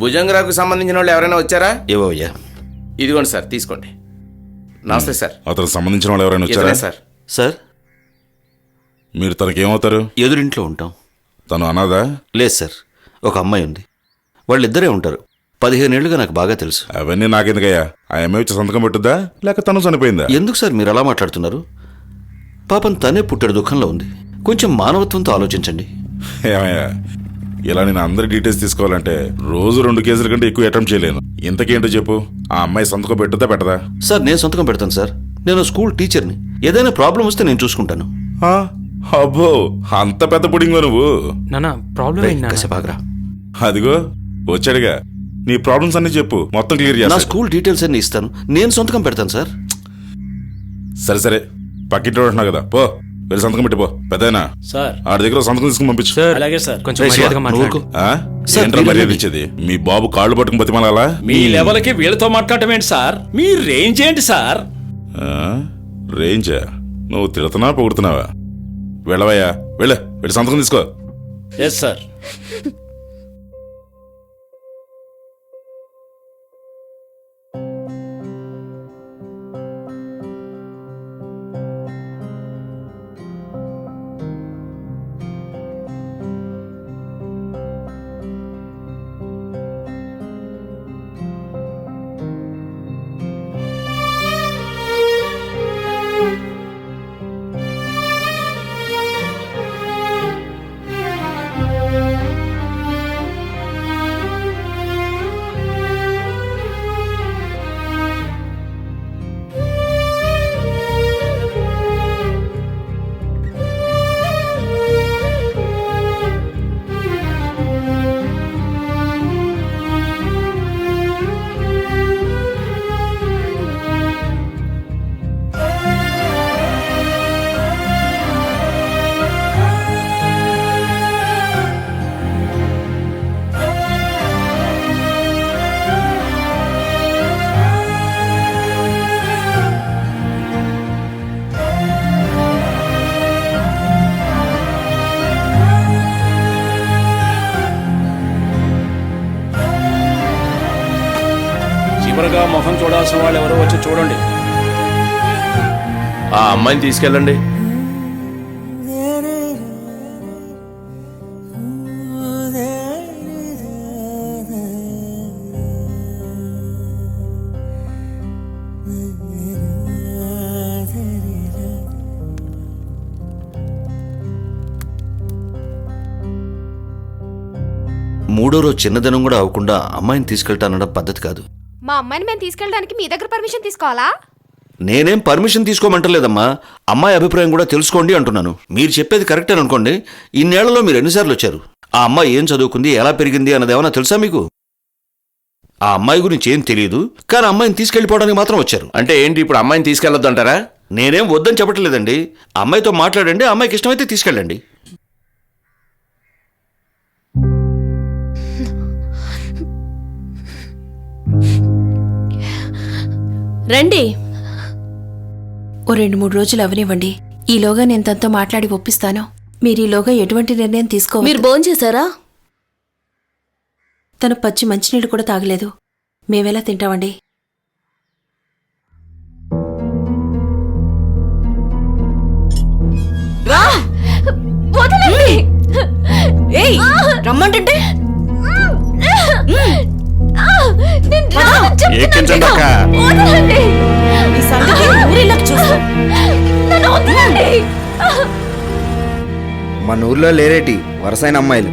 భుజంగరావుకు సంబంధించిన వాళ్ళు ఎవరైనా వచ్చారా? ఏవోయ్యా. ఇదిగోండి సార్, తీసుకోండి. నమస్తే సార్. అతనికి సంబంధించిన వాళ్ళు ఎవరైనా వచ్చారా? సార్. సార్, మీరు తనకి ఏమవుతారు? ఎదురింట్లో ఉంటాం. తను అనాదా? లేదు సార్, ఒక అమ్మాయి ఉంది. వాళ్ళిద్దరే ఉంటారు. 15 ఏళ్లుగా నాకు బాగా తెలుసు. అవన్నీ నాకెందుకయ్యా? ఆ అమ్మాయి వచ్చి సంతకం పెట్టుద్దా లేక తను చనిపోయిందా? ఎందుకు సార్ మీరు అలా మాట్లాడుతున్నారు? పాపం తనే పుట్టెడు దుఃఖంలో ఉంది. కొంచెం మానవత్వంతో ఆలోచించండి. ఏమయ్యా, ఇలా నేను అందరి డీటెయిల్స్ తీసుకోవాలంటే రోజు 2 కేసుల కంటే ఎక్కువ అటెంప్ట్ చేయలేను. ఇంతకేంటో చెప్పు, ఆ అమ్మాయి సంతకం పెట్టుద్దా పెట్టదా? సార్, నేను సంతకం పెడతాను సార్. నేను స్కూల్ టీచర్ని. ఏదైనా ప్రాబ్లం వస్తే నేను చూసుకుంటాను. అబ్బో, అంత పెద్ద పుడింగో నువ్వు. కసపాగ్రా. అదిగో వచ్చాడుగా. నీ ప్రాబ్లమ్స్ అన్ని చెప్పు, మొత్తం క్లియర్ నా చేస్తా. స్కూల్ డీటెయిల్స్ అన్ని ఇస్తాను. నేను సంతకం పెడతాను సార్. సరే సరే, పక్కింటి అంటున్నావు కదా, పో వెళ్ళి సంతకం పెట్టిపో. పెద్దయినా సార్, ఆడి దగ్గర సంతకం తీసుకుని పంపించు. అలాగే సార్. కొంచెం మర్యాదించేది మీ బాబు కాళ్ళు పట్టుకుని బతిమాలా? మీ లెవెల్కి వీళ్ళతో మాట్లాడటం ఏంటి సార్? మీ రేంజ్ ఏంటి సార్? రేంజా? నువ్వు తిడుతున్నావా పొగుడుతున్నావా? వెళ్ళవయ్యా, వెళ్ళి సంతకం తీసుకో. Yes sir. చివరగా మొహం చూడాల్సిన వాళ్ళు ఎవరో వచ్చి చూడండి. ఆ అమ్మాయిని తీసుకెళ్ళండి. మూడో రోజు చిన్నదనం కూడా అవ్వకుండా అమ్మాయిని తీసుకెళ్తానడం పద్ధతి కాదు. మా అమ్మాయిని మేము తీసుకెళ్ళడానికి మీ దగ్గర పర్మిషన్ తీసుకోవాలా? నేనేం పర్మిషన్ తీసుకోమంటలేదమ్మా. అమ్మాయి అభిప్రాయం కూడా తెలుసుకోండి అంటున్నాను. మీరు చెప్పేది కరెక్టే అనుకోండి. ఇన్నేళ్లలో మీరు ఎన్నిసార్లు వచ్చారు? ఆ అమ్మాయి ఏం చదువుకుంది, ఎలా పెరిగింది అన్నది ఏమన్నా తెలుసా మీకు? ఆ అమ్మాయి గురించి ఏం తెలియదు, కానీ అమ్మాయిని తీసుకెళ్లిపోవడానికి మాత్రం వచ్చారు. అంటే ఏంటి, ఇప్పుడు అమ్మాయిని తీసుకెళ్ళొద్దు అంటారా? నేనేం వద్దని చెప్పట్లేదండి. అమ్మాయితో మాట్లాడండి, అమ్మాయికి ఇష్టమైతే తీసుకెళ్ళండి. రండి. ఓ 2-3 రోజులు అవనివ్వండి. ఈలోగా నేను తనతో మాట్లాడి ఒప్పిస్తాను. మీరు ఈలోగా ఎటువంటి నిర్ణయం తీసుకోవాలి. మీరు భోంచేశారా? తను పచ్చి మంచినీళ్ళు కూడా తాగలేదు. మేమెలా తింటామండి? రమ్మంటుంటే మన ఊర్లో లేరేటి వరసైన అమ్మాయిలు.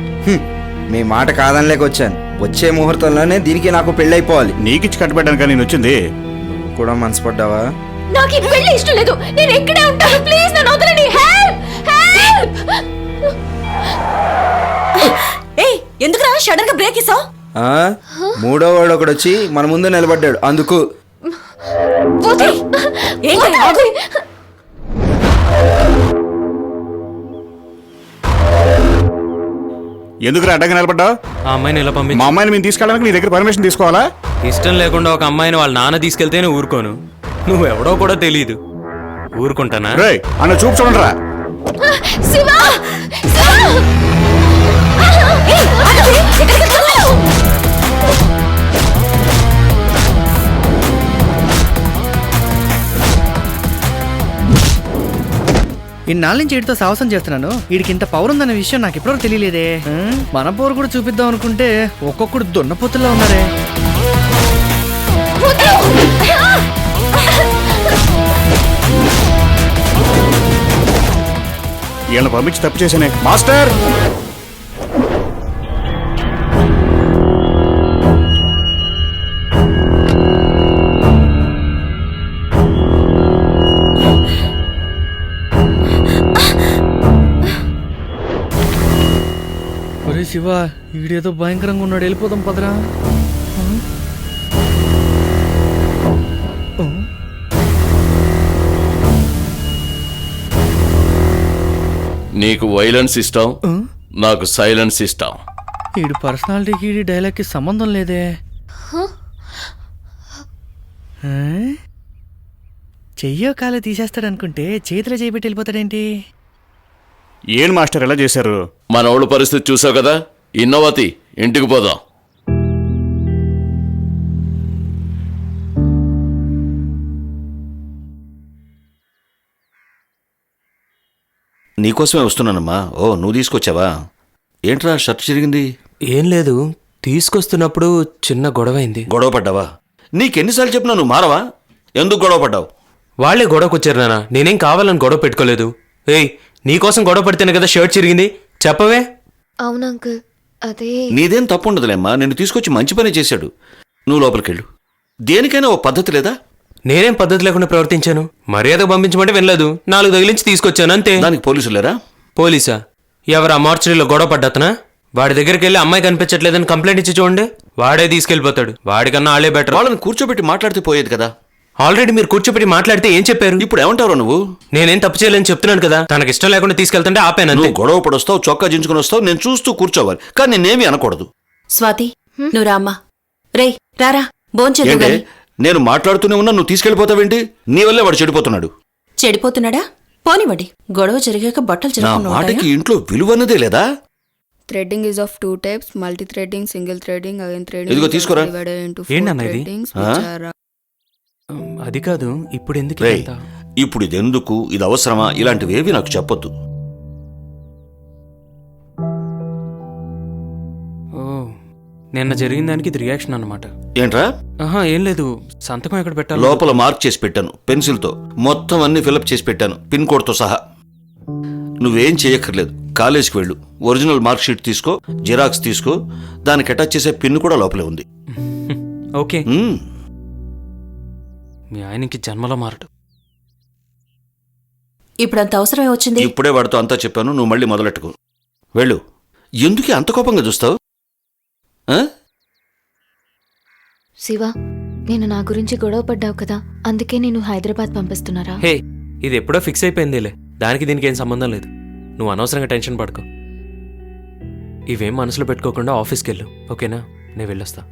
మీ మాట కాదనిలేక వచ్చాను. వచ్చే ముహూర్తంలోనే దీనికి నాకు పెళ్ళైపోవాలి. నీకిచ్చి కట్టబెట్టాను కానీ నేను వచ్చింది. నువ్వు కూడా మనసు పడ్డావా? నాకు ఈ పెళ్లి ఇష్టం లేదు. నేను ఇక్కడే ఉంటాను. ప్లీజ్ నన్ను వదలండి. హెల్ప్. ఎందుకురా సడన్ గా బ్రేక్ ఇస్తావు? మూడో వాడు ఒకడు వచ్చి మన ముందు నిలబడ్డాడు, అందుకు. ఎందుకు అడ్డంగా నిలబడ్డావు? ఆ అమ్మాయిని ఎలా పంపించి? మా అమ్మాయిని మేము తీసుకెళ్ళడానికి నీ దగ్గర పర్మిషన్ తీసుకోవాలా? ఇష్టం లేకుండా ఒక అమ్మాయిని వాళ్ళ నాన్న తీసుకెళ్తేనే ఊరుకోను. నువ్వెవడో కూడా తెలీదు. ఊరుకుంటానా? అన్న చూపు చూడరా. శివ ఇన్నాళ్ళ నుంచి వీడితో సాహసం చేస్తున్నాను. వీడికి ఇంత పవర్ ఉందన్న విషయం నాకు ఎప్పుడో తెలియలేదే. మన పవర్ కూడా చూపిద్దాం అనుకుంటే ఒక్కొక్కడు దున్నపోతుల్లో ఉన్నారే. వీళ్ళని పంపించి తప్పు చేశానే మాస్టర్. ఒరే శివ, వీడేదో భయంకరంగా ఉన్నాడు, వెళ్ళిపోదాం పదరా. నీకు వైలెన్స్ ఇష్టం, నాకు సైలెన్స్ ఇష్టం. వీడి పర్సనాలిటీకి వీడి డైలాగ్కి సంబంధం లేదే. చెయ్యో కాలు తీసేస్తాడు అనుకుంటే చేతిలో చేయబెట్టి వెళ్ళిపోతాడేంటి? ఏం మాస్టర్ ఎలా చేశారు? మన ఓళ్ళ పరిస్థితి చూసావు కదా. ఇన్నోవతి, ఇంటికి పోదాం. నీకోసమే వస్తున్నానమ్మా. ఓ, నువ్వు తీసుకొచ్చావా? ఏంట్రా షర్ట్ చిరిగింది? ఏం లేదు, తీసుకొస్తున్నప్పుడు చిన్న గొడవైంది. గొడవ పడ్డావా? నీకెన్నిసార్లు చెప్పినా నువ్వు మారవా? ఎందుకు గొడవ పడ్డావు? వాళ్లే గొడవకొచ్చారు నాన్న, నేనేం కావాలని గొడవ పెట్టుకోలేదు. ఏయ్, నీకోసం గొడవ పడితేనే కదా షర్ట్ చిరిగింది, చెప్పవే. అవును అంకుల్, అదే. నీదేం తప్పు ఉండదులేమ్మా. నిన్ను తీసుకొచ్చి మంచి పని చేశాడు. నువ్వు లోపలికెళ్ళు. దేనికైనా ఓ పద్ధతి లేదా? నేనేం పద్ధతి లేకుండా ప్రవర్తించాను? మర్యాద పంపించమంటే వినలేదు, 4 తగిలించి తీసుకొచ్చాను అంతే. దానికి పోలీసులు లేరా? పోలీసా? ఎవరు? ఆ మార్చరీలో గొడవ పడ్డతనా? వాడి దగ్గరికి వెళ్ళి అమ్మాయి కనిపించట్లేదని కంప్లైంట్ ఇచ్చి చూడండి, వాడే తీసుకెళ్లిపోతాడు. వాడికన్నా ఆళ్లే బెటర్. వాళ్ళని కూర్చోబెట్టి మాట్లాడితే పోయేది కదా. ఆల్రెడీ మీరు కూర్చోబెట్టి మాట్లాడితే ఏం చెప్పారు? ఇప్పుడు ఏమంటావు నువ్వు? నేనేం తప్పు చేయలేని చెప్తున్నాను కదా. తనకి ఇష్టం లేకుండా తీసుకెళ్తుంటే ఆపాను అంతే. నువ్వు గొడవ పడొస్తావు, చొక్కా జించుకుని వస్తావు, నేను చూస్తూ కూర్చోవాలి, కానీ నేనేమి అనకూడదు. స్వాతి, నువ్వు రామ్మా. రేయ్ రారా, భోంచేద్దు ఏంటే గాని. నేను మాట్లాడుతూనే ఉన్నా, నువ్వు తీసుకెళ్లిపోతావేంటి? నీ వల్లే వాడు చెడిపోతున్నాడు. చెడిపోతున్నాడా? పోనివ్వండి. గొడవ జరిగాక బట్టలు నా చెరుపుకుని మాటకి ఉంటాయా? ఇంట్లో విలువన్నదే లేదా? Threading is of 2 types: multi-threading, single threading. Again, threading ఇదిగో is తీసుకోరా. divided into 4 ఏంటన్నా ఇది? threadings, which are అది కాదు, ఇప్పుడు ఎందుకు రేయ్, ఇదంతా? ఇప్పుడు ఇది ఎందుకు, ఇది అవసరమా, ఇలాంటివేవి నాకు చెప్పొద్దు. ఓ, నిన్న జరిగిన దానికి ఇది రియాక్షన్ అన్నమాట. ఏంట్రా? ఆహా, ఏం లేదు. సంతకం ఎక్కడ పెట్టాలి? లోపల మార్క్ చేసి పెట్టాను పెన్సిల్తో. మొత్తం అన్ని ఫిలప్ చేసి పెట్టాను, పిన్ కోడ్తో సహా. నువ్వేం చేయక్కర్లేదు. కాలేజీకి వెళ్ళు, ఒరిజినల్ మార్క్ షీట్ తీసుకో, జిరాక్స్ తీసుకో, దానికి అటాచ్ చేసే పిన్ కూడా లోపలే ఉంది. ఓకే. మ్మ్. మీ ఆయనకి జన్మలో మారడు. ఇప్పుడు అంత అవసరమే వచ్చింది. ఇప్పుడే వాడితో అంతా చెప్పాను, నువ్వు మళ్ళీ మొదలెట్టుకో. వెళ్ళు. ఎందుకే అంత కోపంగా చూస్తావు? శివ, నేను నా గురించి గొడవ పడ్డావు కదా, అందుకే నేను హైదరాబాద్ పంపిస్తున్నారా? హే, ఇది ఎప్పుడో ఫిక్స్ అయిపోయిందిలే. దానికి దీనికి ఏం సంబంధం లేదు. నువ్వు అనవసరంగా టెన్షన్ పడుకో. ఇవేం మనసులో పెట్టుకోకుండా ఆఫీస్కి వెళ్ళు, ఓకేనా? నేను వెళ్ళొస్తా.